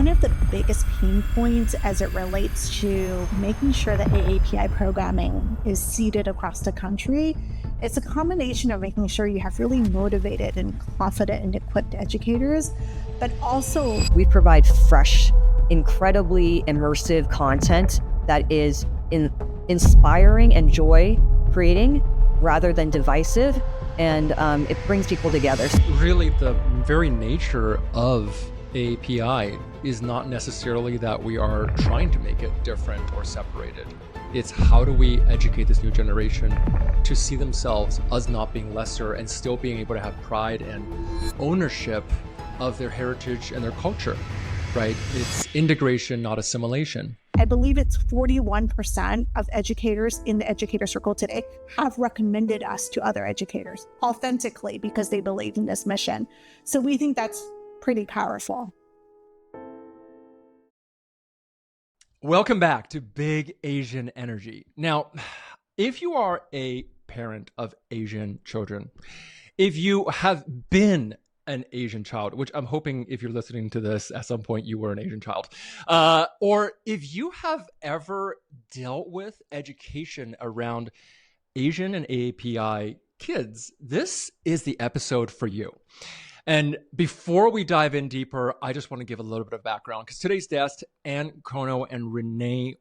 one of the biggest pain points as it relates to making sure that AAPI programming is seeded across the country. It's a combination of making sure you have really motivated and confident and equipped educators, but also we provide fresh, incredibly immersive content that is inspiring and joy creating rather than divisive, and it brings people together. Really, the very nature of AAPI is not necessarily that we are trying to make it different or separated. It's how do we educate this new generation to see themselves as not being lesser and still being able to have pride and ownership of their heritage and their culture, right? It's integration, not assimilation. I believe it's 41% of educators in the educator circle today have recommended us to other educators authentically because they believe in this mission. So we think that's pretty powerful. Welcome back to Big Asian Energy. Now, if you are a parent of Asian children, if you have been an Asian child, which I'm hoping if you're listening to this at some point you were an Asian child, or if you have ever dealt with education around Asian and AAPI kids, this is the episode for you. And before we dive in deeper, I just want to give a little bit of background because today's guests, Ann Kono and Renee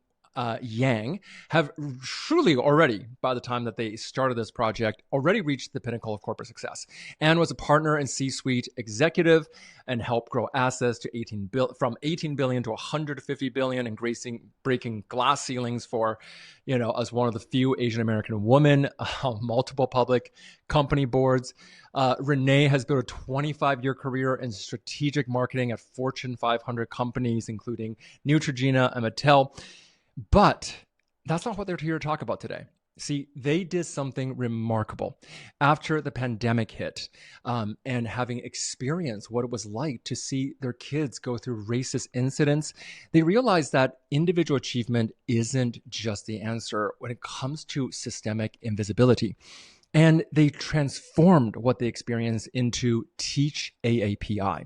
Yang, have truly already, by the time that they started this project, already reached the pinnacle of corporate success. Ann was a partner and C-suite executive and helped grow assets to from 18 billion to 150 billion, and breaking glass ceilings for, as one of the few Asian American women on multiple public company boards. Renee has built a 25-year career in strategic marketing at Fortune 500 companies, including Neutrogena and Mattel. But that's not what they're here to talk about today. See, they did something remarkable after the pandemic hit, and having experienced what it was like to see their kids go through racist incidents. They realized that individual achievement isn't just the answer when it comes to systemic invisibility. And they transformed what they experienced into TeachAAPI,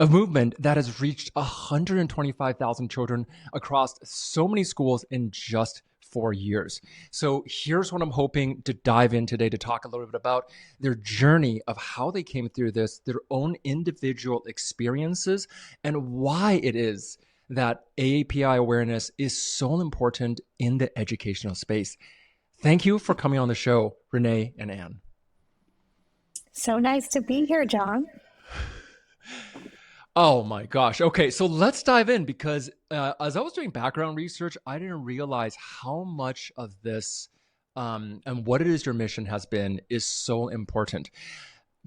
a movement that has reached 125,000 children across so many schools in just 4 years. So here's what I'm hoping to dive in today to talk a little bit about their journey of how they came through this, their own individual experiences, and why it is that AAPI awareness is so important in the educational space. Thank you for coming on the show, Renee and Ann. So nice to be here, John. Oh my gosh. Okay, so let's dive in because as I was doing background research, I didn't realize how much of this and what it is your mission has been is so important.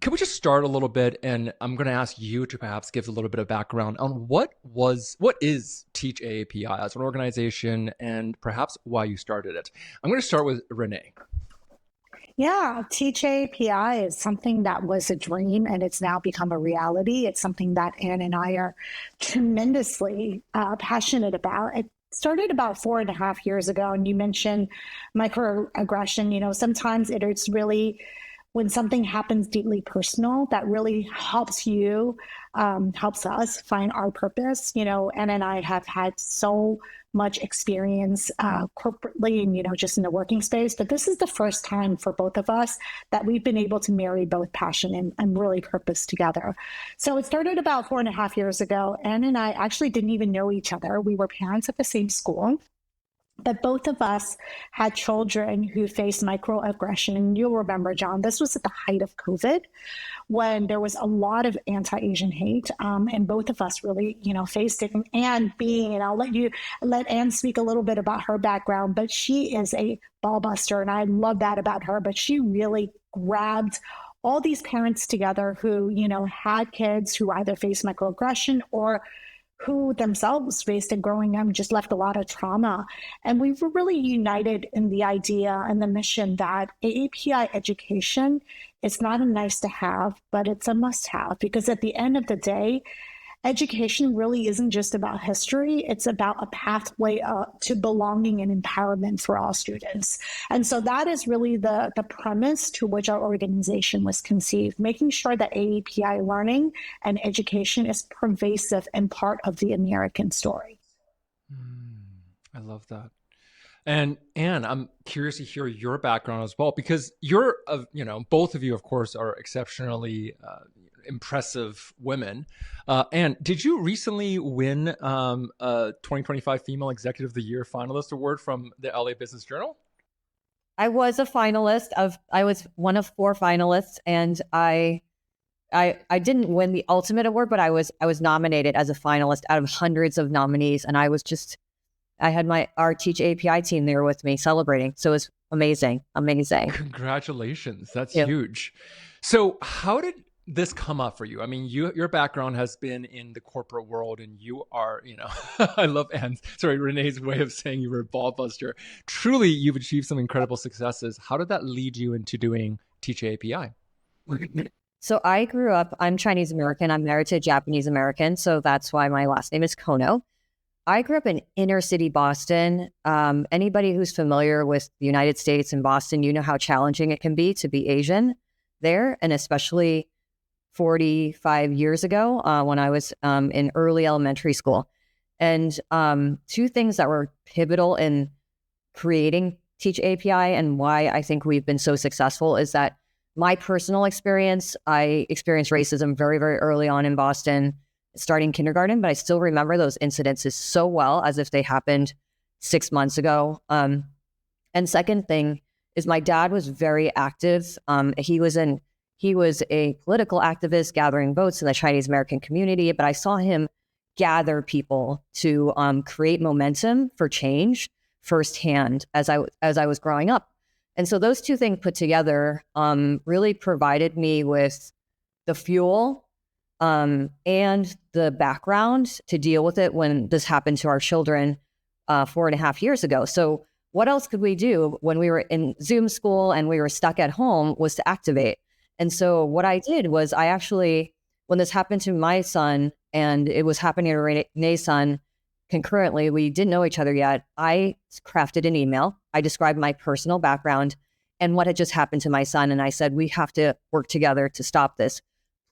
Can we just start a little bit, and I'm going to ask you to perhaps give a little bit of background on what is TeachAAPI as an organization and perhaps why you started it. I'm going to start with Renee. Yeah, TeachAAPI is something that was a dream and it's now become a reality. It's something that Ann and I are tremendously passionate about. It started about 4.5 years ago, and you mentioned microaggression. Sometimes it's really when something happens deeply personal that really helps you, helps us find our purpose. Ann and I have had so much experience corporately and, just in the working space. But this is the first time for both of us that we've been able to marry both passion and really purpose together. So it started about 4.5 years ago. Ann and I actually didn't even know each other. We were parents at the same school. But both of us had children who faced microaggression. And you'll remember, John, this was at the height of COVID when there was a lot of anti-Asian hate. And both of us really, faced it. And I'll let Ann speak a little bit about her background, but she is a ball buster. And I love that about her. But she really grabbed all these parents together who, had kids who either faced microaggression or who themselves faced it growing up, just left a lot of trauma. And we were really united in the idea and the mission that AAPI education is not a nice to have, but it's a must have, because at the end of the day, education really isn't just about history. It's about a pathway to belonging and empowerment for all students. And so that is really the premise to which our organization was conceived, making sure that AAPI learning and education is pervasive and part of the American story. I love that. And Anne, I'm curious to hear your background as well, because you're, both of you, of course, are exceptionally impressive women. Anne, did you recently win a 2025 Female Executive of the Year finalist award from the LA Business Journal? I was a finalist I was one of 4 finalists, and I didn't win the ultimate award, but I was nominated as a finalist out of hundreds of nominees, and I had our TeachAAPI team there with me celebrating. So it was amazing. Congratulations. That's Yeah. huge. So how did this come up for you? I mean, your background has been in the corporate world, and you are, I love Renee's way of saying you were a ball buster. Truly, you've achieved some incredible successes. How did that lead you into doing TeachAAPI? So I grew up, I'm Chinese American. I'm married to a Japanese American. So that's why my last name is Kono. I grew up in inner city Boston. Anybody who's familiar with the United States and Boston, you know how challenging it can be to be Asian there, and especially 45 years ago when I was in early elementary school. And 2 things that were pivotal in creating TeachAAPI and why I think we've been so successful is that my personal experience, I experienced racism very, very early on in Boston, starting kindergarten, but I still remember those incidences so well as if they happened 6 months ago. And second thing is my dad was very active. He was a political activist gathering votes in the Chinese American community, but I saw him gather people to create momentum for change firsthand as I was growing up. And so those 2 things put together really provided me with the fuel and the background to deal with it when this happened to our children 4.5 years ago. So what else could we do when we were in Zoom school and we were stuck at home was to activate. And so what I did was I actually, when this happened to my son and it was happening to Renee's son concurrently, we didn't know each other yet. I crafted an email. I described my personal background and what had just happened to my son. And I said, we have to work together to stop this.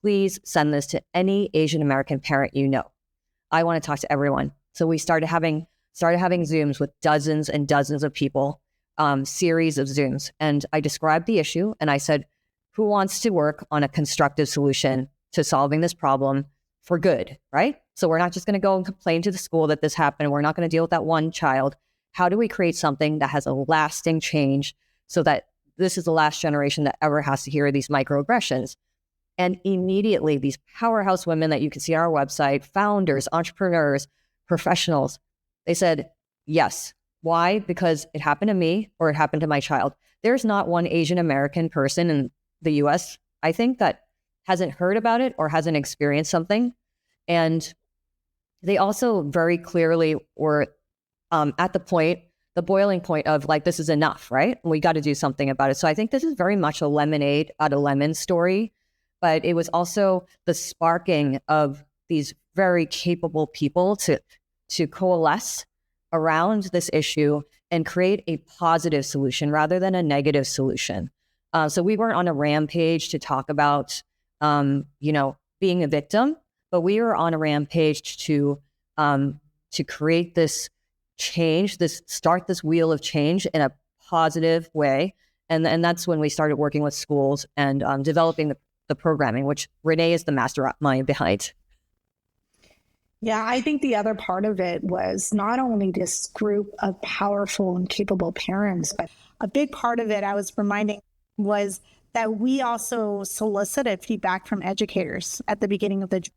Please send this to any Asian American parent you know. I want to talk to everyone. So we started having Zooms with dozens and dozens of people, series of Zooms. And I described the issue and I said, who wants to work on a constructive solution to solving this problem for good, right? So we're not just going to go and complain to the school that this happened. We're not going to deal with that one child. How do we create something that has a lasting change so that this is the last generation that ever has to hear these microaggressions? And immediately, these powerhouse women that you can see on our website, founders, entrepreneurs, professionals, they said, yes. Why? Because it happened to me or it happened to my child. There's not one Asian American person in the US, I think, that hasn't heard about it or hasn't experienced something. And they also very clearly were at the boiling point of like, this is enough, right? We got to do something about it. So I think this is very much a lemonade out of lemon story. But it was also the sparking of these very capable people to coalesce around this issue and create a positive solution rather than a negative solution. So we weren't on a rampage to talk about, being a victim, but we were on a rampage to create this change, start this wheel of change in a positive way. And that's when we started working with schools and developing the programming, which Renee is the mastermind behind. Yeah, I think the other part of it was not only this group of powerful and capable parents, but a big part of it I was reminding was that we also solicited feedback from educators at the beginning of the journey.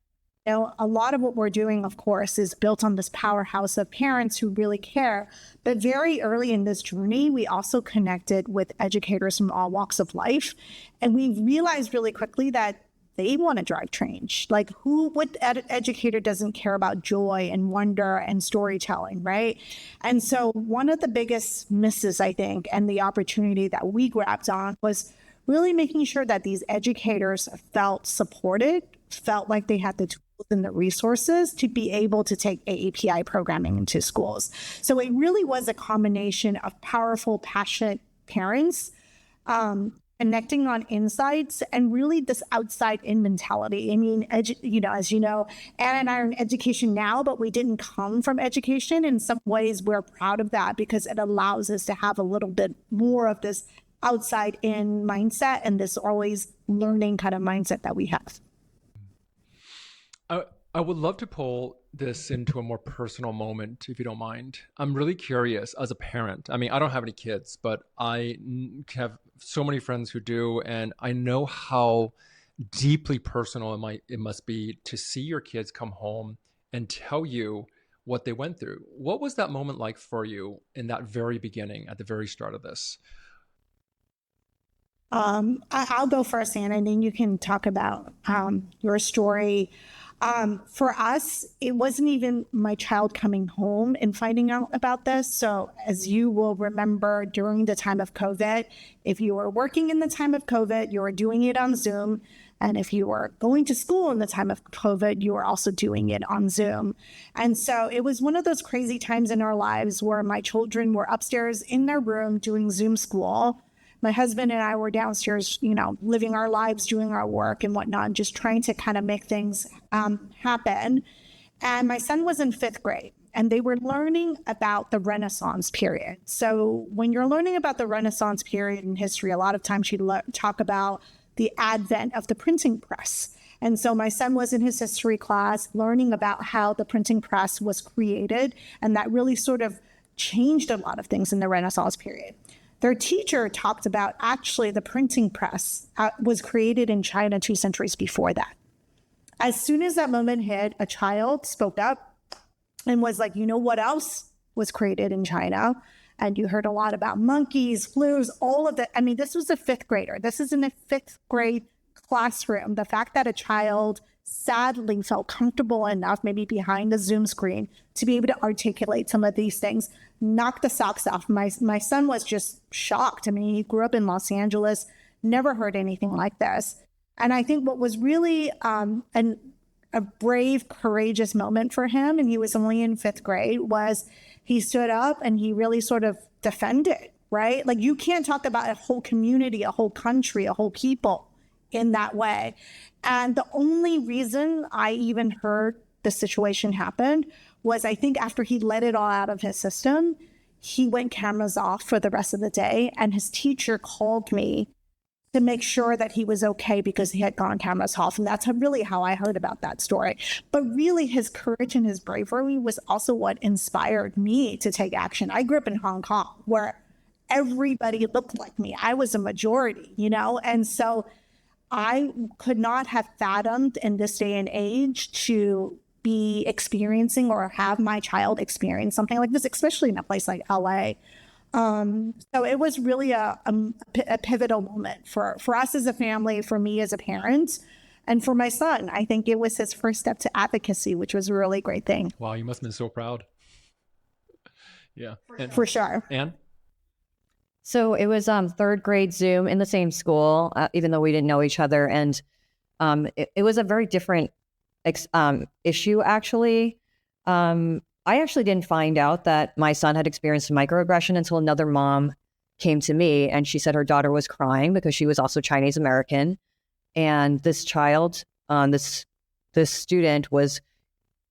A lot of what we're doing, of course, is built on this powerhouse of parents who really care. But very early in this journey, we also connected with educators from all walks of life. And we realized really quickly that they want to drive change. Like what educator doesn't care about joy and wonder and storytelling, right? And so one of the biggest misses, I think, and the opportunity that we grabbed on was really making sure that these educators felt supported, felt like they had the tools and the resources to be able to take AAPI programming into schools. So it really was a combination of powerful, passionate parents connecting on insights and really this outside in mentality. I mean, as you know, Anna and I are in education now, but we didn't come from education. In some ways, we're proud of that because it allows us to have a little bit more of this outside in mindset and this always learning kind of mindset that we have. I would love to pull this into a more personal moment, if you don't mind. I'm really curious as a parent. I mean, I don't have any kids, but I have so many friends who do, and I know how deeply personal it must be to see your kids come home and tell you what they went through. What was that moment like for you in that very beginning, at the very start of this? I'll go first, Anna, and then you can talk about your story. For us, it wasn't even my child coming home and finding out about this. So as you will remember, during the time of COVID, if you were working in the time of COVID, you were doing it on Zoom. And if you were going to school in the time of COVID, you were also doing it on Zoom. And so it was one of those crazy times in our lives where my children were upstairs in their room doing Zoom school. My husband and I were downstairs, living our lives, doing our work and whatnot, just trying to kind of make things happen. And my son was in 5th grade and they were learning about the Renaissance period. So when you're learning about the Renaissance period in history, a lot of times you talk about the advent of the printing press. And so my son was in his history class learning about how the printing press was created. And that really sort of changed a lot of things in the Renaissance period. Their teacher talked about actually the printing press was created in China 2 centuries before that. As soon as that moment hit, a child spoke up and was like, you know what else was created in China? And you heard a lot about monkeys, flus, all of that. I mean, this was a 5th grader. This is in a 5th grade classroom. The fact that a child sadly felt comfortable enough, maybe behind the Zoom screen, to be able to articulate some of these things, knocked the socks off. My son was just shocked. I mean, he grew up in Los Angeles, never heard anything like this. And I think what was really a brave, courageous moment for him, and he was only in 5th grade, was he stood up and he really sort of defended, right? Like, you can't talk about a whole community, a whole country, a whole people in that way. And the only reason I even heard the situation happen was, I think after he let it all out of his system, he went cameras off for the rest of the day. And his teacher called me to make sure that he was okay because he had gone cameras off. And that's really how I heard about that story. But really, his courage and his bravery was also what inspired me to take action. I grew up in Hong Kong where everybody looked like me. I was a majority, and so I could not have fathomed in this day and age to be experiencing or have my child experience something like this, especially in a place like LA. So it was really a pivotal moment for us as a family, for me as a parent, and for my son. I think it was his first step to advocacy, which was a really great thing. Wow, you must have been so proud. Yeah. For sure. Anne? So it was 3rd grade Zoom in the same school, even though we didn't know each other. And it was a very different issue, actually. I actually didn't find out that my son had experienced microaggression until another mom came to me, and she said her daughter was crying because she was also Chinese American. And this child, this student was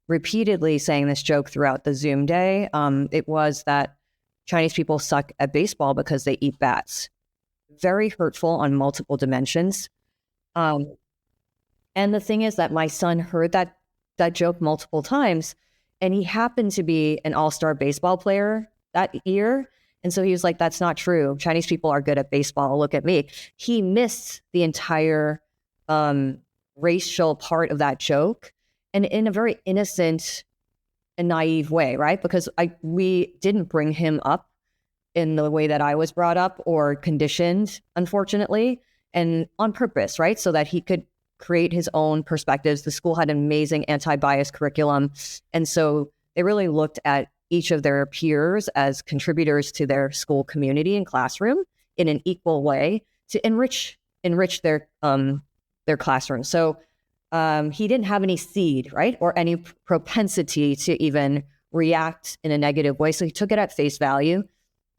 repeatedly saying this joke throughout the Zoom day. It was that Chinese people suck at baseball because they eat bats. Very hurtful on multiple dimensions. And the thing is that my son heard that joke multiple times, and he happened to be an all-star baseball player that year. And so he was like, that's not true. Chinese people are good at baseball. Look at me. He missed the entire racial part of that joke, and in a very innocent and naive way, right? Because we didn't bring him up in the way that I was brought up or conditioned, unfortunately, and on purpose, right? So that he could create his own perspectives. The school had an amazing anti-bias curriculum. And so they really looked at each of their peers as contributors to their school community and classroom in an equal way to enrich their classroom. So he didn't have any seed, right? Or any propensity to even react in a negative way. So he took it at face value.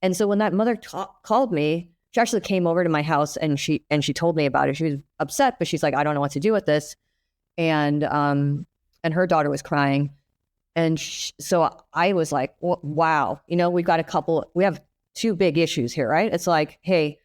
And so when that mother called me, she actually came over to my house and she told me about it. She was upset, but she's like, I don't know what to do with this. And her daughter was crying. And so I was like, wow, we have two big issues here, right? It's like, hey,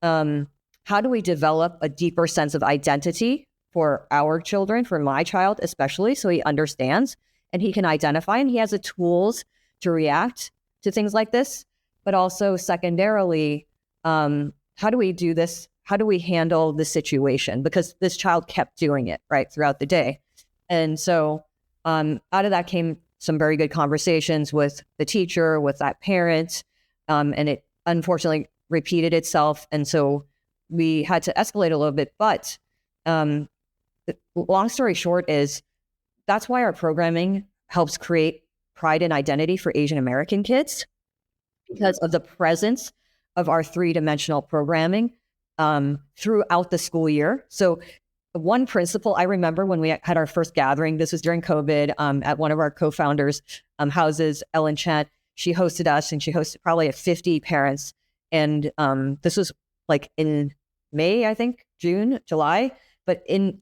how do we develop a deeper sense of identity for our children, for my child especially, so he understands and he can identify and he has the tools to react to things like this. But also secondarily, how do we do this? How do we handle the situation? Because this child kept doing it, right, throughout the day. And so out of that came some very good conversations with the teacher, with that parent, and it unfortunately repeated itself. And so we had to escalate a little bit. But the long story short is that's why our programming helps create pride and identity for Asian American kids, because of the presence of our three-dimensional programming throughout the school year. So one principal, I remember when we had our first gathering, this was during COVID, at one of our co-founders' houses, Ellen Chant. She hosted us and she hosted probably 50 parents. And this was like in May, I think, June, July, but during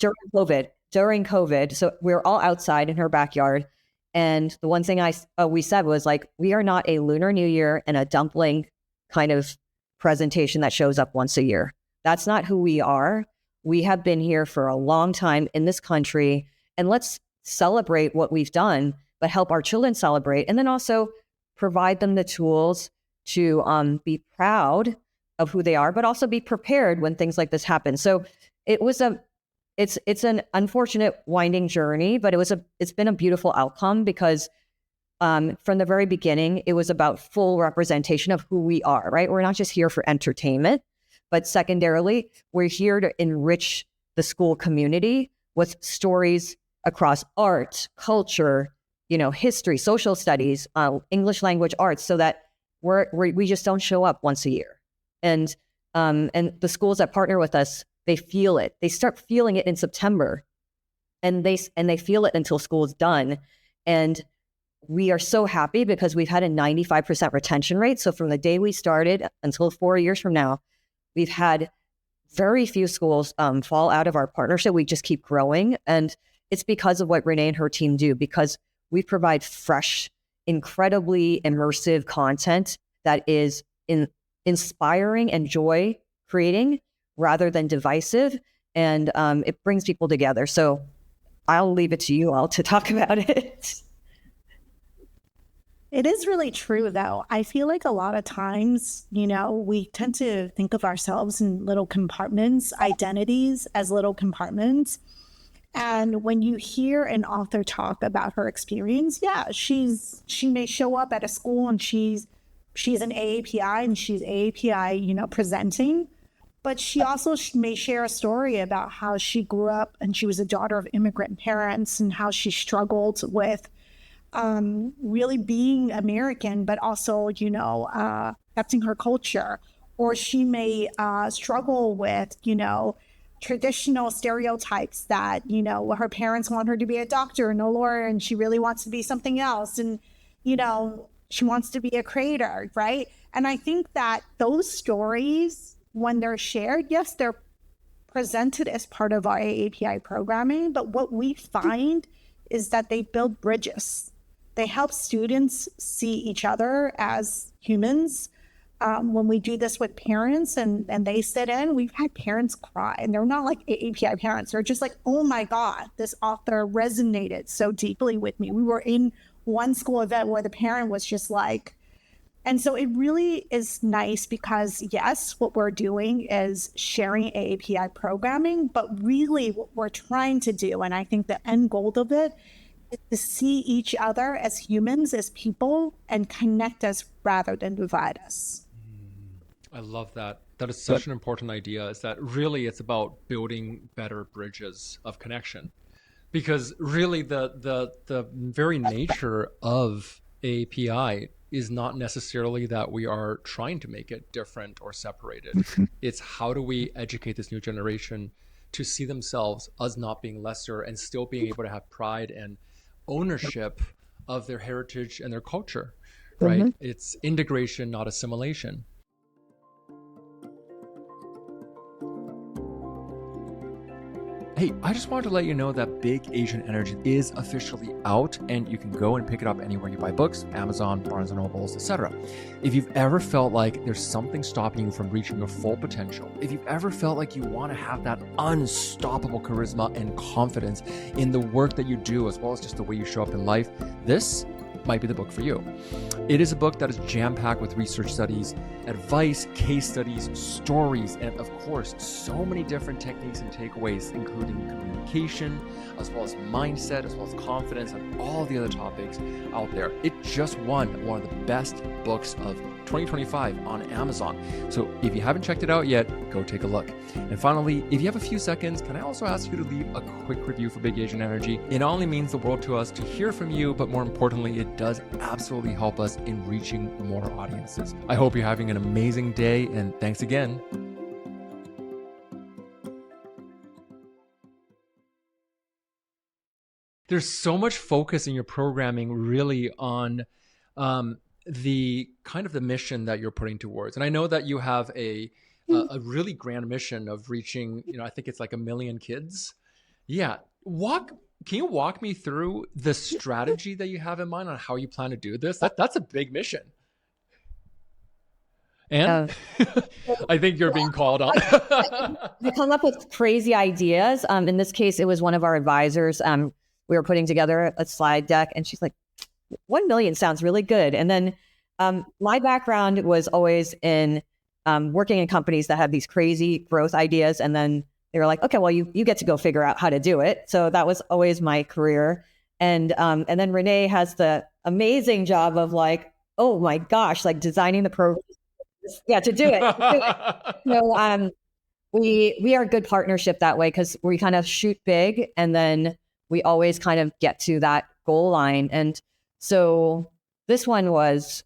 COVID. So we were all outside in her backyard. And the one thing we said was like, we are not a Lunar New Year and a dumpling kind of presentation that shows up once a year. That's not who we are. We have been here for a long time in this country, and let's celebrate what we've done, but help our children celebrate, and then also provide them the tools to be proud of who they are, but also be prepared when things like this happen. So it's an unfortunate winding journey, but it's been a beautiful outcome because from the very beginning, it was about full representation of who we are, right? We're not just here for entertainment, but secondarily, we're here to enrich the school community with stories across art, culture, history, social studies, English language arts, so that we just don't show up once a year. And the schools that partner with us, they feel it. They start feeling it in September, and they feel it until school is done. And we are so happy because we've had a 95% retention rate. So from the day we started until 4 years from now, we've had very few schools fall out of our partnership. We just keep growing. And it's because of what Renee and her team do, because we provide fresh, incredibly immersive content that is inspiring and joy creating rather than divisive. And it brings people together. So I'll leave it to you all to talk about it. It is really true, though. I feel like a lot of times, we tend to think of ourselves in little compartments, identities as little compartments. And when you hear an author talk about her experience, yeah, she may show up at a school and she's an AAPI and she's AAPI, presenting. But she also may share a story about how she grew up and she was a daughter of immigrant parents and how she struggled with really being American, but also, accepting her culture. Or she may struggle with, traditional stereotypes that, her parents want her to be a doctor and a lawyer, and she really wants to be something else. And, she wants to be a creator, right? And I think that those stories, when they're shared, yes, they're presented as part of our AAPI programming, but what we find is that they build bridges. They help students see each other as humans. When we do this with parents and they sit in, we've had parents cry, and they're not like AAPI parents. They're just like, oh my God, this author resonated so deeply with me. We were in one school event where the parent was just like, and so it really is nice because yes, what we're doing is sharing AAPI programming, but really what we're trying to do, and I think the end goal of it, to see each other as humans, as people, and connect us rather than divide us. I love that. That is such an important idea, is that really it's about building better bridges of connection. Because really the very nature of API is not necessarily that we are trying to make it different or separated. It's how do we educate this new generation to see themselves as not being lesser and still being able to have pride and ownership of their heritage and their culture, right? Mm-hmm. It's integration, not assimilation. Hey, I just wanted to let you know that Big Asian Energy is officially out, and you can go and pick it up anywhere you buy books, Amazon, Barnes & Nobles, etc. If you've ever felt like there's something stopping you from reaching your full potential, if you've ever felt like you want to have that unstoppable charisma and confidence in the work that you do, as well as just the way you show up in life, this might be the book for you. It is a book that is jam-packed with research studies, advice, case studies, stories, and of course, so many different techniques and takeaways, including communication, as well as mindset, as well as confidence, and all the other topics out there. It just won one of the best books of 2025 on Amazon. So if you haven't checked it out yet, go take a look. And finally, if you have a few seconds, can I also ask you to leave a quick review for Big Asian Energy? It not only means the world to us to hear from you, but more importantly, it does absolutely help us in reaching more audiences. I hope you're having an amazing day, and thanks again. There's so much focus in your programming really on the kind of the mission that you're putting towards. And I know that you have a really grand mission of reaching, I think it's like 1 million kids. Yeah. Can you walk me through the strategy that you have in mind on how you plan to do this? That's a big mission. And I think you're being called on. We come up with crazy ideas. In this case, it was one of our advisors. We were putting together a slide deck, and she's like, 1 million sounds really good. And then my background was always in working in companies that had these crazy growth ideas. And then they were like, okay, well, you get to go figure out how to do it. So that was always my career. And then Renee has the amazing job of like, oh my gosh, like designing the program. Yeah, to do it. So we are a good partnership that way, because we kind of shoot big and then we always kind of get to that goal line. And so this one was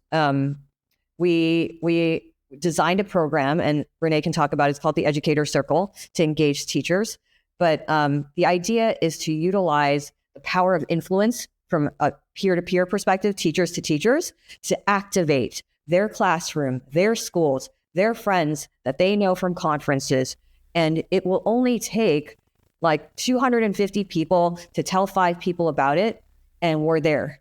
we designed a program, and Renee can talk about it. It's called the Educator Circle, to engage teachers. But the idea is to utilize the power of influence from a peer-to-peer perspective, teachers to teachers, to activate their classroom, their schools, their friends that they know from conferences. And it will only take like 250 people to tell 5 people about it, and we're there.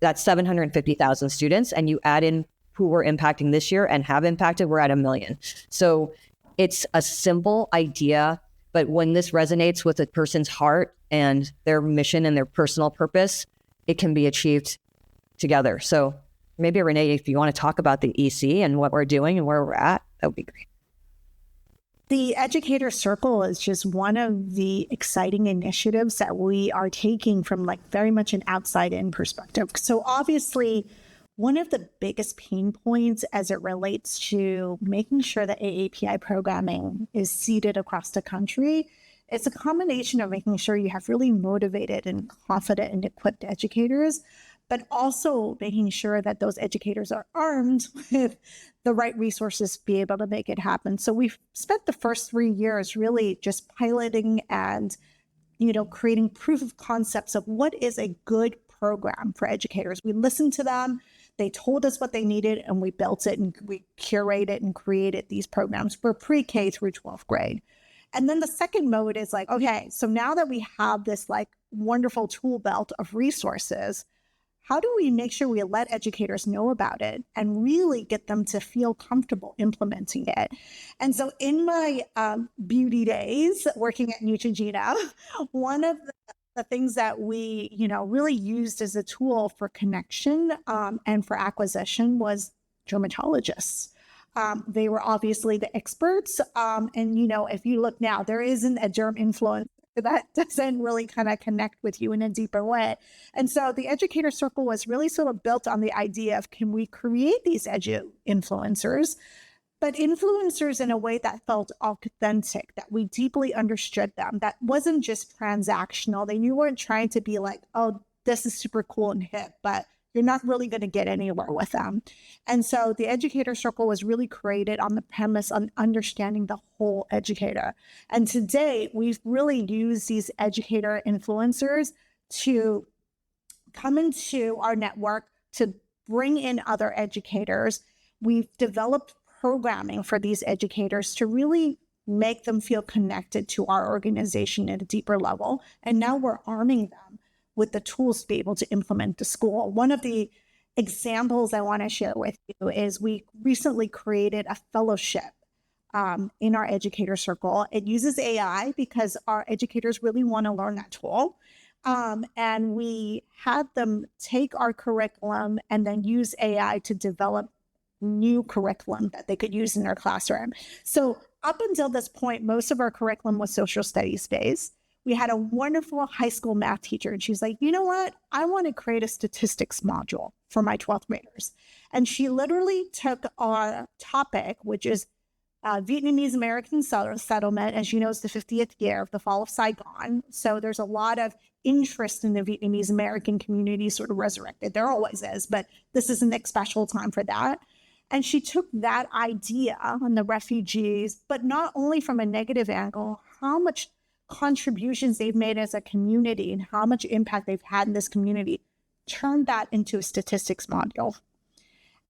That's 750,000 students. And you add in who we're impacting this year and have impacted, we're at 1 million. So it's a simple idea, but when this resonates with a person's heart and their mission and their personal purpose, it can be achieved together. So maybe Renee, if you want to talk about the EC and what we're doing and where we're at, that would be great. The Educator Circle is just one of the exciting initiatives that we are taking from like very much an outside-in perspective. So obviously, one of the biggest pain points as it relates to making sure that AAPI programming is seeded across the country, it's a combination of making sure you have really motivated and confident and equipped educators, but also making sure that those educators are armed with the right resources to be able to make it happen. So we've spent the first 3 years really just piloting and, creating proof of concepts of what is a good program for educators. We listened to them. They told us what they needed, and we built it, and we curated and created these programs for pre-K through 12th grade. And then the second mode is like, okay, so now that we have this like wonderful tool belt of resources, how do we make sure we let educators know about it and really get them to feel comfortable implementing it? And so in my beauty days working at Neutrogena, one of the things that we, really used as a tool for connection and for acquisition was dermatologists. They were obviously the experts. And, if you look now, there isn't a derm influencer that doesn't really kind of connect with you in a deeper way. And so the Educator Circle was really sort of built on the idea of, can we create these influencers, but influencers in a way that felt authentic, that we deeply understood them, that wasn't just transactional. You weren't trying to be like, oh, this is super cool and hip, but you're not really going to get anywhere with them. And so the educator circle was really created on the premise on understanding the whole educator. And today we've really used these educator influencers to come into our network to bring in other educators. We've developed programming for these educators to really make them feel connected to our organization at a deeper level. And now we're arming them with the tools to be able to implement the school. One of the examples I want to share with you is we recently created a fellowship in our educator circle. It uses AI because our educators really want to learn that tool. And we had them take our curriculum and then use AI to develop new curriculum that they could use in their classroom. So up until this point, most of our curriculum was social studies based. We had a wonderful high school math teacher, and she's like, you know what? I want to create a statistics module for my 12th graders. And she literally took our topic, which is Vietnamese American settlement. As you know, it's the 50th year of the fall of Saigon. So there's a lot of interest in the Vietnamese American community sort of resurrected. There always is, but this is a special time for that. And she took that idea on the refugees, but not only from a negative angle, how much contributions they've made as a community and how much impact they've had in this community, turned that into a statistics module.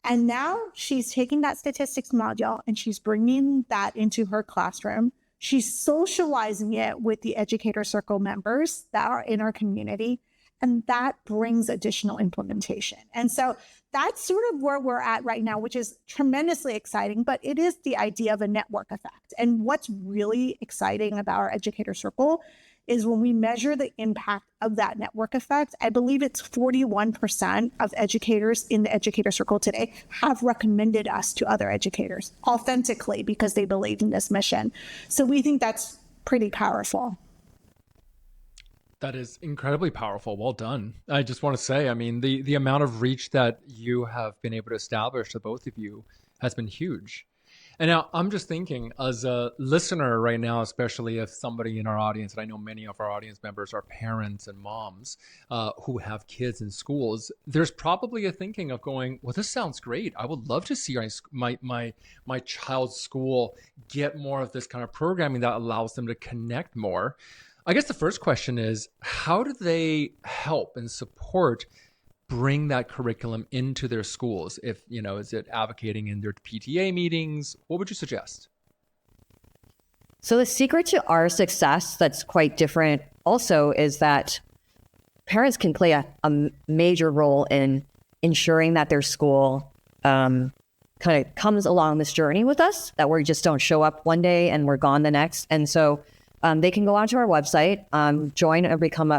And now she's taking that statistics module and she's bringing that into her classroom. She's socializing it with the educator circle members that are in our community, and that brings additional implementation. And so that's sort of where we're at right now, which is tremendously exciting, but it is the idea of a network effect. And what's really exciting about our educator circle is when we measure the impact of that network effect, I believe it's 41% of educators in the educator circle today have recommended us to other educators authentically because they believe in this mission. So we think that's pretty powerful. That is incredibly powerful. Well done. I just want to say, I mean, the amount of reach that you have been able to establish, the both of you, has been huge. And now I'm just thinking, as a listener right now, especially if somebody in our audience, and I know many of our audience members are parents and moms who have kids in schools, there's probably a thinking of going, well, this sounds great. I would love to see my child's school get more of this kind of programming that allows them to connect more. I guess the first question is, how do they help and support bring that curriculum into their schools? If, is it advocating in their PTA meetings? What would you suggest? So the secret to our success that's quite different also is that parents can play a major role in ensuring that their school kind of comes along this journey with us, that we just don't show up one day and we're gone the next. And so they can go onto our website, join or become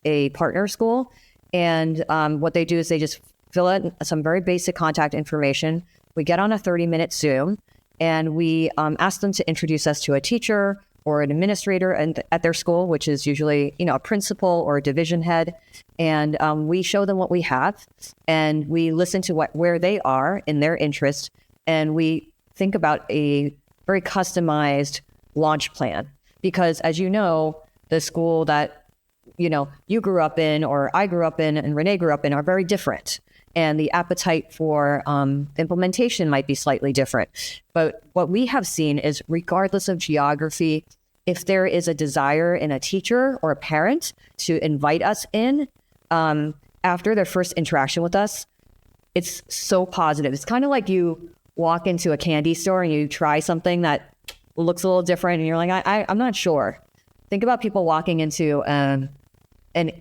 a partner school. And what they do is they just fill in some very basic contact information. We get on a 30-minute Zoom and we ask them to introduce us to a teacher or an administrator at their school, which is usually, a principal or a division head. And we show them what we have and we listen to where they are in their interest. And we think about a very customized launch plan. Because as you know, the school that you grew up in, or I grew up in, and Renee grew up in, are very different. And the appetite for implementation might be slightly different. But what we have seen is, regardless of geography, if there is a desire in a teacher or a parent to invite us in after their first interaction with us, it's so positive. It's kind of like you walk into a candy store and you try something that looks a little different and you're like, I'm not sure. Think about people walking into an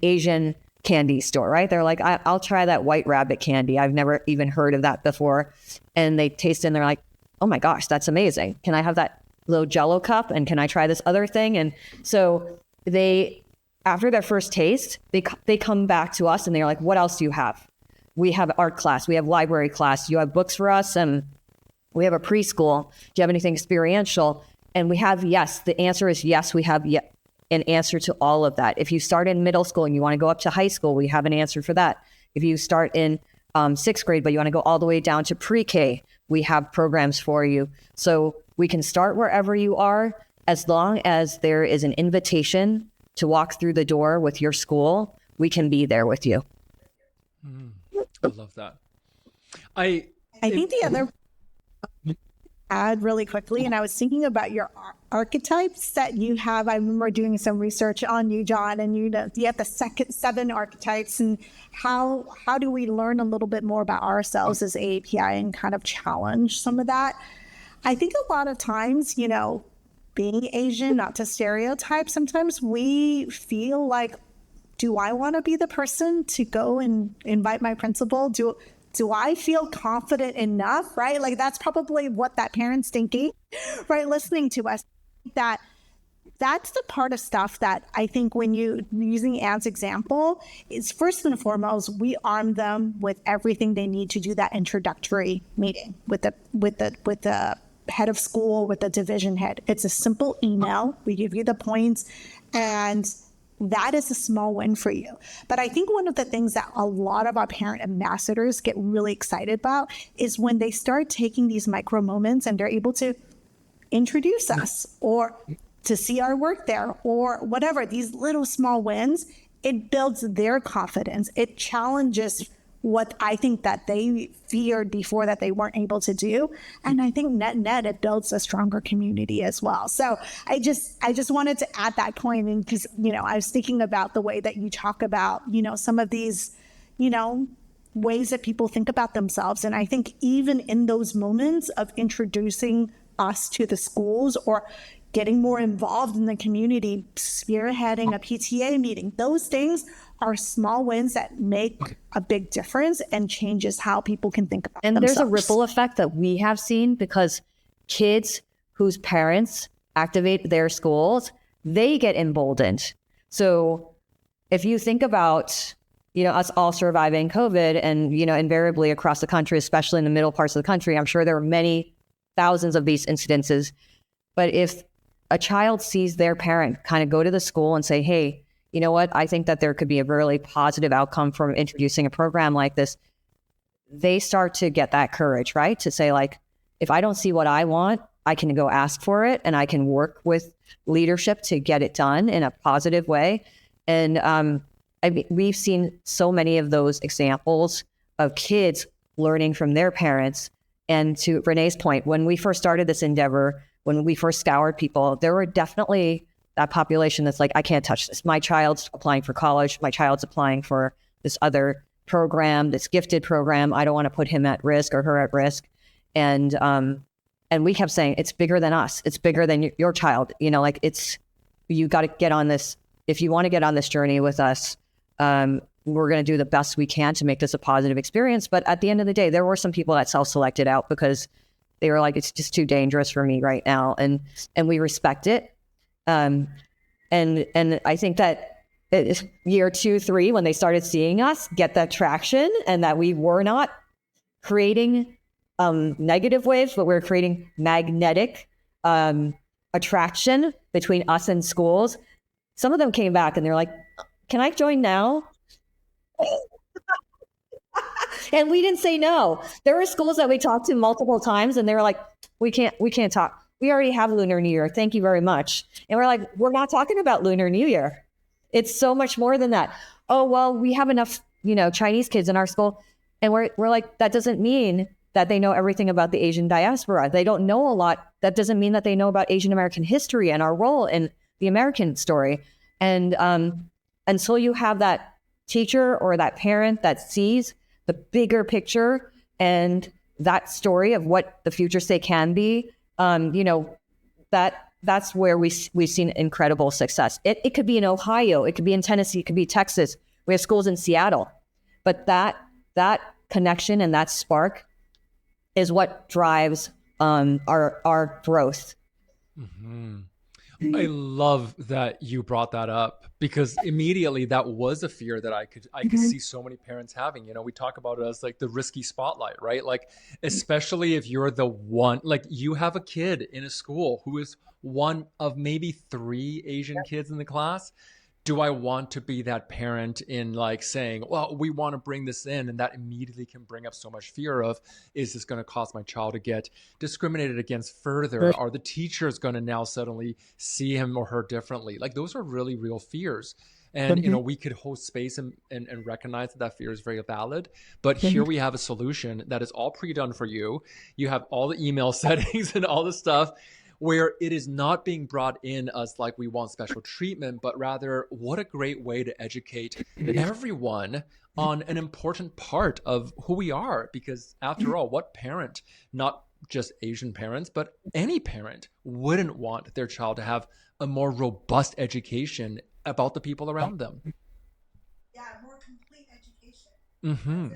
Asian candy store, right? They're like, I'll try that white rabbit candy. I've never even heard of that before. And they taste it and they're like, oh my gosh, that's amazing. Can I have that little Jell-O cup? And can I try this other thing? And so they, after their first taste, they come back to us and they're like, what else do you have? We have art class. We have library class. You have books for us. And we have a preschool. Do you have anything experiential? And we have, yes, the answer is yes, we have an answer to all of that. If you start in middle school and you want to go up to high school, we have an answer for that. If you start in sixth grade, but you want to go all the way down to pre-K, we have programs for you. So we can start wherever you are, as long as there is an invitation to walk through the door with your school, we can be there with you. I love that. I, I if, think the other add really quickly, and I was thinking about your archetypes that you have. I remember doing some research on you, John, and you have the second 7 archetypes, and how do we learn a little bit more about ourselves as AAPI and kind of challenge some of that? I think a lot of times, being Asian, not to stereotype, sometimes we feel like, do I want to be the person to go and invite my principal? Do I feel confident enough, right? Like that's probably what that parent's thinking, right? Listening to us, that's the part of stuff that I think when you using Anne's example is first and foremost, we arm them with everything they need to do that introductory meeting with the head of school, with the division head. It's a simple email. We give you the points, and that is a small win for you. But I think one of the things that a lot of our parent ambassadors get really excited about is when they start taking these micro moments and they're able to introduce us or to see our work there or whatever, these little small wins, it builds their confidence. It challenges what I think that they feared before that they weren't able to do. And I think net, it builds a stronger community as well. So I just wanted to add that point in because, I was thinking about the way that you talk about, some of these, ways that people think about themselves. And I think even in those moments of introducing us to the schools or getting more involved in the community, spearheading a PTA meeting, those things are small wins that make a big difference and changes how people can think about And themselves. there's a ripple effect that we have seen because kids whose parents activate their schools, they get emboldened. So if you think about, us all surviving COVID and, invariably across the country, especially in the middle parts of the country, I'm sure there are many thousands of these incidences. But if a child sees their parent kind of go to the school and say, hey, you know what, I think that there could be a really positive outcome from introducing a program like this, they start to get that courage, right? To say like, if I don't see what I want, I can go ask for it and I can work with leadership to get it done in a positive way. And we've seen so many of those examples of kids learning from their parents. And to Renee's point, when we first started this endeavor, when we first scoured people, there were definitely that population that's like, I can't touch this. My child's applying for college. My child's applying for this other program, this gifted program. I don't want to put him at risk or her at risk. And we kept saying, it's bigger than us. It's bigger than your child. You got to get on this. If you want to get on this journey with us, we're going to do the best we can to make this a positive experience. But at the end of the day, there were some people that self-selected out because they were like, it's just too dangerous for me right now. And we respect it. And I think that year 2, 3, when they started seeing us get that traction and that we were not creating negative waves, but we're creating magnetic attraction between us and schools. Some of them came back and they're like, can I join now? And we didn't say no. There were schools that we talked to multiple times and they were like, we can't talk. We already have Lunar New Year. Thank you very much. And we're like, we're not talking about Lunar New Year. It's so much more than that. Oh, well, we have enough, Chinese kids in our school. And we're like, that doesn't mean that they know everything about the Asian diaspora. They don't know a lot. That doesn't mean that they know about Asian American history and our role in the American story. And until you have that teacher or that parent that sees the bigger picture and that story of what the future state can be, that's where we've seen incredible success. It could be in Ohio, it could be in Tennessee, it could be Texas. We have schools in Seattle, but that connection and that spark is what drives our growth. Mm-hmm. I love that you brought that up because immediately that was a fear that I could see so many parents having. We talk about it as like the risky spotlight, right? Like, especially if you're the one, like you have a kid in a school who is one of maybe 3 Asian kids in the class. do I want to be that parent in like saying, well, we want to bring this in, and that immediately can bring up so much fear of, is this going to cause my child to get discriminated against further? Are the teachers going to now suddenly see him or her differently? Like those are really real fears. And, we could hold space and recognize that fear is very valid. But here we have a solution that is all pre-done for you. You have all the email settings and all the stuff where it is not being brought in as like we want special treatment, but rather what a great way to educate everyone on an important part of who we are. Because after all, what parent, not just Asian parents, but any parent wouldn't want their child to have a more robust education about the people around them? Yeah, more complete education. Mm-hmm.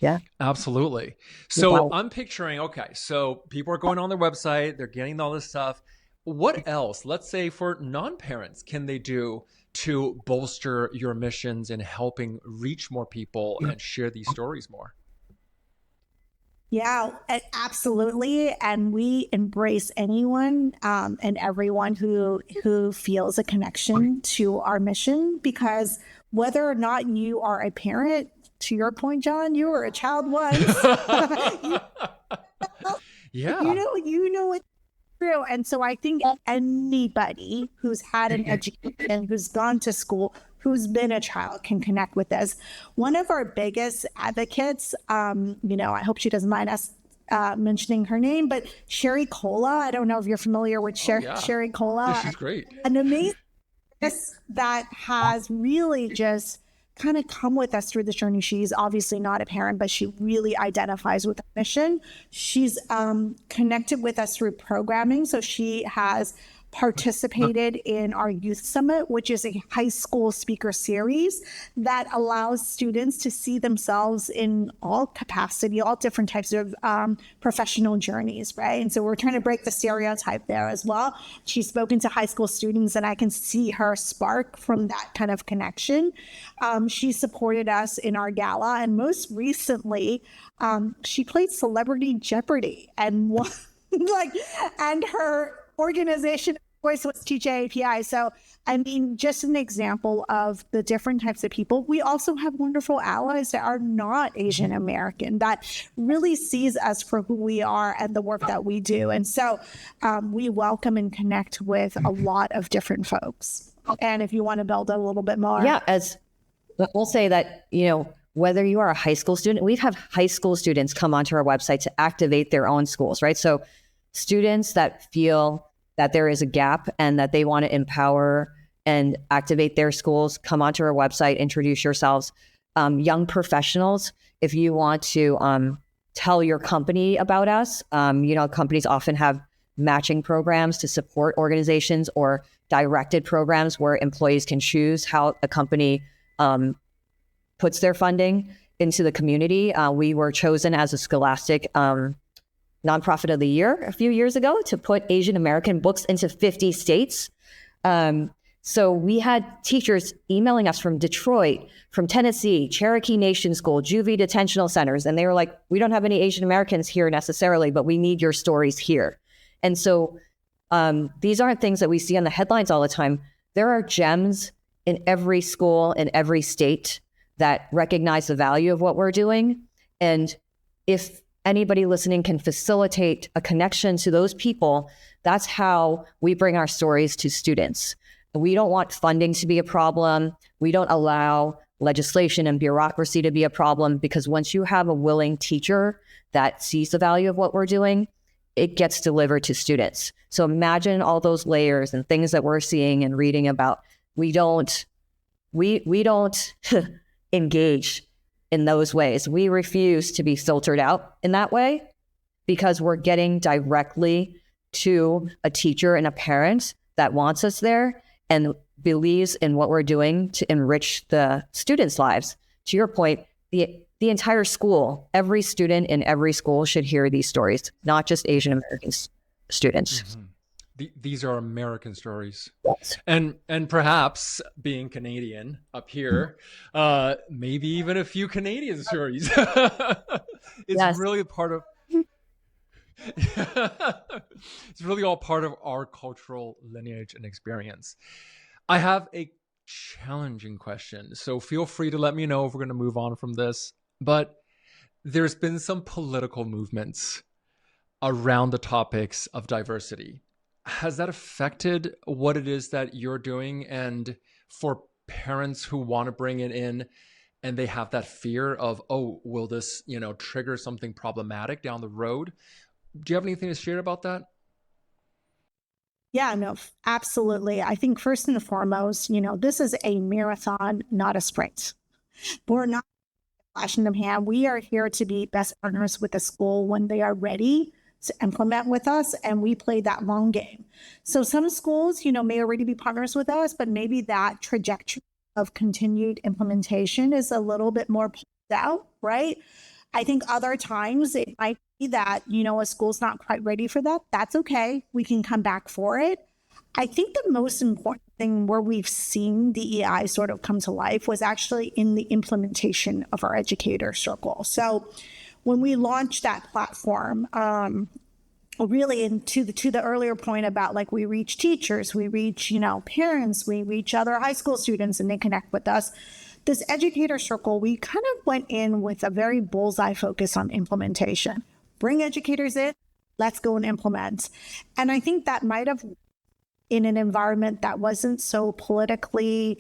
Yeah, absolutely. So wow. I'm picturing, okay, so people are going on their website, they're getting all this stuff. What else, let's say for non-parents, can they do to bolster your missions in helping reach more people and share these stories more? Yeah, absolutely. And we embrace anyone and everyone who feels a connection to our mission, because whether or not you are a parent, to your point, John, you were a child once. Yeah. You know it's true. And so I think anybody who's had an education, who's gone to school, who's been a child can connect with this. One of our biggest advocates, I hope she doesn't mind us mentioning her name, but Sherry Cola. I don't know if you're familiar with Sherry Cola. Yeah, she's great. An amazing that has really just kind of come with us through this journey. She's obviously not a parent, but she really identifies with the mission. She's connected with us through programming. So she has participated in our youth summit, which is a high school speaker series that allows students to see themselves in all capacity, all different types of professional journeys, right? And so we're trying to break the stereotype there as well. She's spoken to high school students, and I can see her spark from that kind of connection. She supported us in our gala, and most recently, she played Celebrity Jeopardy and won, and her organization voice was TeachAAPI. So, I mean, just an example of the different types of people. We also have wonderful allies that are not Asian American that really sees us for who we are and the work that we do. And so we welcome and connect with a lot of different folks. And if you want to build a little bit more. Yeah, as we'll say that, whether you are a high school student, we have high school students come onto our website to activate their own schools, right? So students that feel that there is a gap and that they want to empower and activate their schools, come onto our website, introduce yourselves. Young professionals, if you want to tell your company about us, companies often have matching programs to support organizations or directed programs where employees can choose how a company puts their funding into the community. We were chosen as a Scholastic Nonprofit of the Year a few years ago to put Asian American books into 50 states. So we had teachers emailing us from Detroit, from Tennessee, Cherokee Nation School, Juvie Detentional Centers. And they were like, we don't have any Asian Americans here necessarily, but we need your stories here. And so these aren't things that we see on the headlines all the time. There are gems in every school, in every state that recognize the value of what we're doing. And if anybody listening can facilitate a connection to those people, that's how we bring our stories to students. We don't want funding to be a problem. We don't allow legislation and bureaucracy to be a problem, because once you have a willing teacher that sees the value of what we're doing, it gets delivered to students. So imagine all those layers and things that we're seeing and reading about. We don't engage in those ways. We refuse to be filtered out in that way, because we're getting directly to a teacher and a parent that wants us there and believes in what we're doing to enrich the students' lives. To your point, the entire school, every student in every school should hear these stories, not just Asian American students. Mm-hmm. These are American stories. Yes. And perhaps being Canadian up here, maybe even a few Canadian stories. It's really a part of it's really all part of our cultural lineage and experience. I have a challenging question. So feel free to let me know if we're going to move on from this. But there's been some political movements around the topics of diversity. Has that affected what it is that you're doing? And for parents who want to bring it in and they have that fear of, oh, will this, trigger something problematic down the road? Do you have anything to share about that? Yeah, no, absolutely. I think first and foremost, this is a marathon, not a sprint. We're not flashing them hand. We are here to be best partners with the school when they are ready to implement with us, and we play that long game. So some schools, may already be partners with us, but maybe that trajectory of continued implementation is a little bit more pulled out, right? I think other times it might be that, a school's not quite ready for that. That's okay. We can come back for it. I think the most important thing where we've seen DEI sort of come to life was actually in the implementation of our educator circle. So when we launched that platform, really into the earlier point about like we reach teachers, we reach, parents, we reach other high school students and they connect with us. This educator circle, we kind of went in with a very bullseye focus on implementation. Bring educators in, let's go and implement. And I think that might have, in an environment that wasn't so politically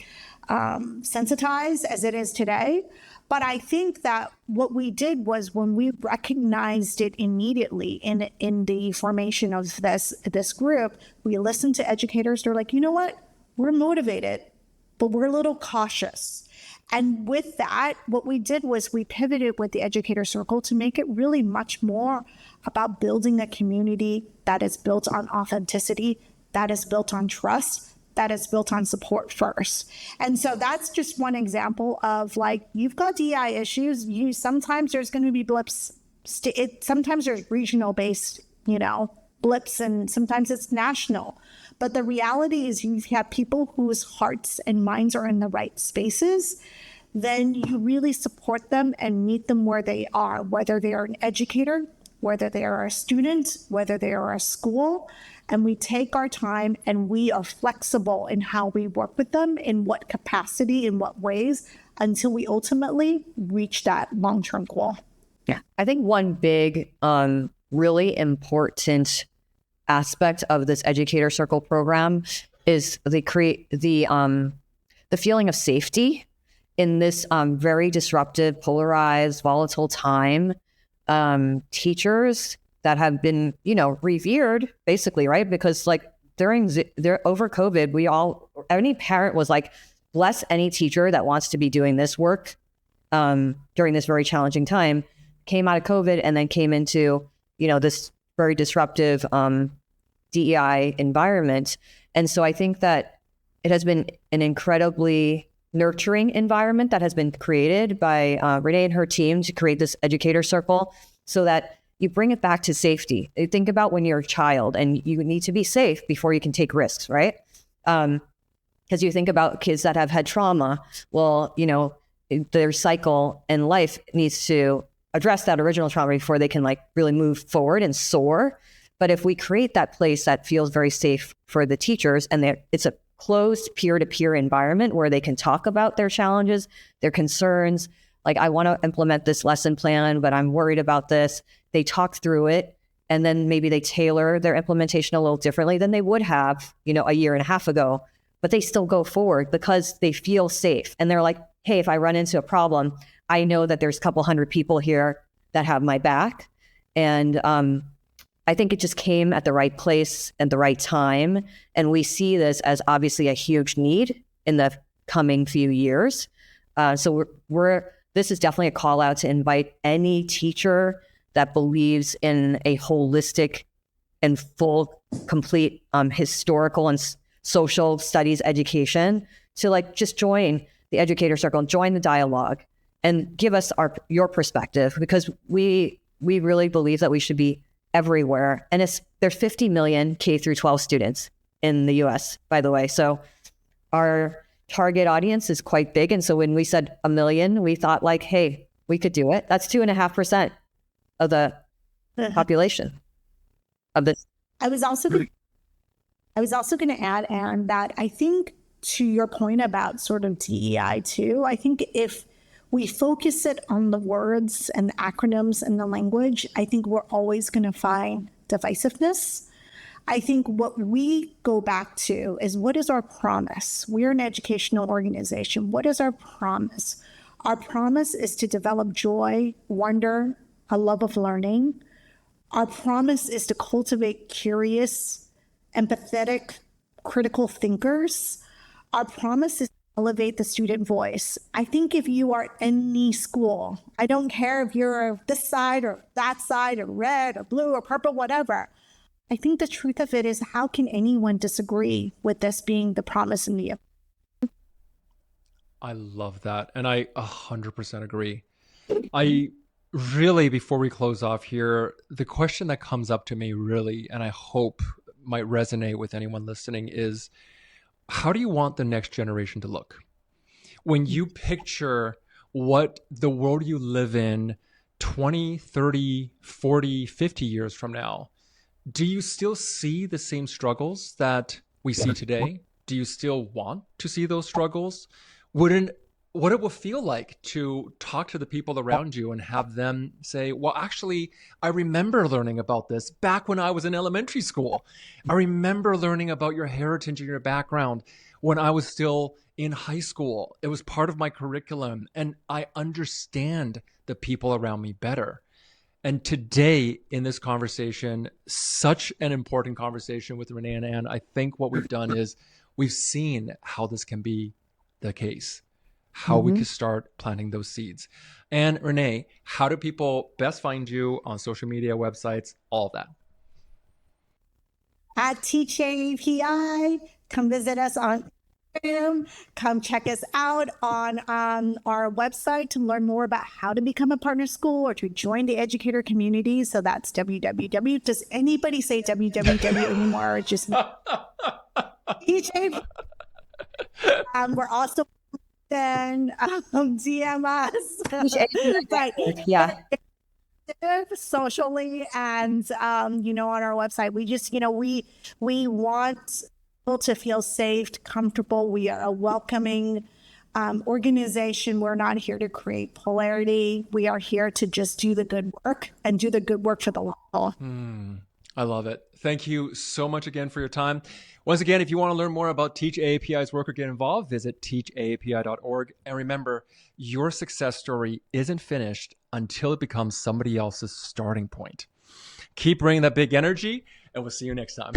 sensitized as it is today. But I think that what we did was when we recognized it immediately in the formation of this group, we listened to educators. They're like, you know what? We're motivated, but we're a little cautious. And with that, what we did was we pivoted with the educator circle to make it really much more about building a community that is built on authenticity, that is built on trust, that is built on support first. And so that's just one example of like, you've got DEI issues. Sometimes there's going to be blips. Sometimes there's regional based, blips, and sometimes it's national. But the reality is you have people whose hearts and minds are in the right spaces, then you really support them and meet them where they are, whether they are an educator, whether they are a student, whether they are a school. And we take our time and we are flexible in how we work with them, in what capacity, in what ways, until we ultimately reach that long-term goal. Yeah, I think one big, really important aspect of this educator circle program is they create the feeling of safety in this very disruptive, polarized, volatile time. Teachers that have been, revered basically, right? Because like over COVID, any parent was like, bless any teacher that wants to be doing this work during this very challenging time, came out of COVID and then came into, this very disruptive DEI environment. And so I think that it has been an incredibly nurturing environment that has been created by Renee and her team to create this educator circle so that you bring it back to safety. You think about when you're a child and you need to be safe before you can take risks, right? Because you think about kids that have had trauma. Well, their cycle and life needs to address that original trauma before they can like really move forward and soar. But if we create that place that feels very safe for the teachers and it's a closed peer-to-peer environment where they can talk about their challenges, their concerns, like I want to implement this lesson plan, but I'm worried about this. They talk through it and then maybe they tailor their implementation a little differently than they would have, a year and a half ago, but they still go forward because they feel safe. And they're like, hey, if I run into a problem, I know that there's a couple hundred people here that have my back. And I think it just came at the right place at the right time. And we see this as obviously a huge need in the coming few years. So this is definitely a call out to invite any teacher that believes in a holistic and full, complete historical and social studies education to like just join the educator circle and join the dialogue and give us your perspective, because we really believe that we should be everywhere. And there's 50 million K through 12 students in the US, by the way. So our target audience is quite big. And so when we said 1 million, we thought like, hey, we could do it. That's 2.5% of the population of this. I was also going to add, Aaron, that I think to your point about sort of DEI too, I think if we focus it on the words and the acronyms and the language, I think we're always going to find divisiveness. I think what we go back to is, what is our promise? We're an educational organization. What is our promise? Our promise is to develop joy, wonder, a love of learning. Our promise is to cultivate curious, empathetic, critical thinkers. Our promise is to elevate the student voice. I think if you are any school, I don't care if you're this side or that side or red or blue or purple, whatever. I think the truth of it is, how can anyone disagree with this being the promise in the... I love that. And I 100% agree. I really, before we close off here, the question that comes up to me really, and I hope might resonate with anyone listening, is how do you want the next generation to look? When you picture what the world you live in 20, 30, 40, 50 years from now, do you still see the same struggles that we see today? Do you still want to see those struggles? What it will feel like to talk to the people around you and have them say, well, actually, I remember learning about this back when I was in elementary school. I remember learning about your heritage and your background when I was still in high school. It was part of my curriculum, and I understand the people around me better. And today in this conversation, such an important conversation with Renee and Anne, I think what we've done is we've seen how this can be the case, how we could start planting those seeds. And Renee, how do people best find you on social media, websites, all of that? At TeachAAPI, come visit us on Instagram. Come check us out on our website to learn more about how to become a partner school or to join the educator community. So that's www. Does anybody say www anymore? Or just TeachAAPI. We're also then DM us. But Yeah. socially and on our website, we just we want people to feel safe, comfortable. We are a welcoming organization. We're not here to create polarity. We are here to just do the good work and do the good work for the long haul. I love it. Thank you so much again for your time. Once again, if you want to learn more about TeachAAPI's work or get involved, visit teachaapi.org. And remember, your success story isn't finished until it becomes somebody else's starting point. Keep bringing that big energy, and we'll see you next time.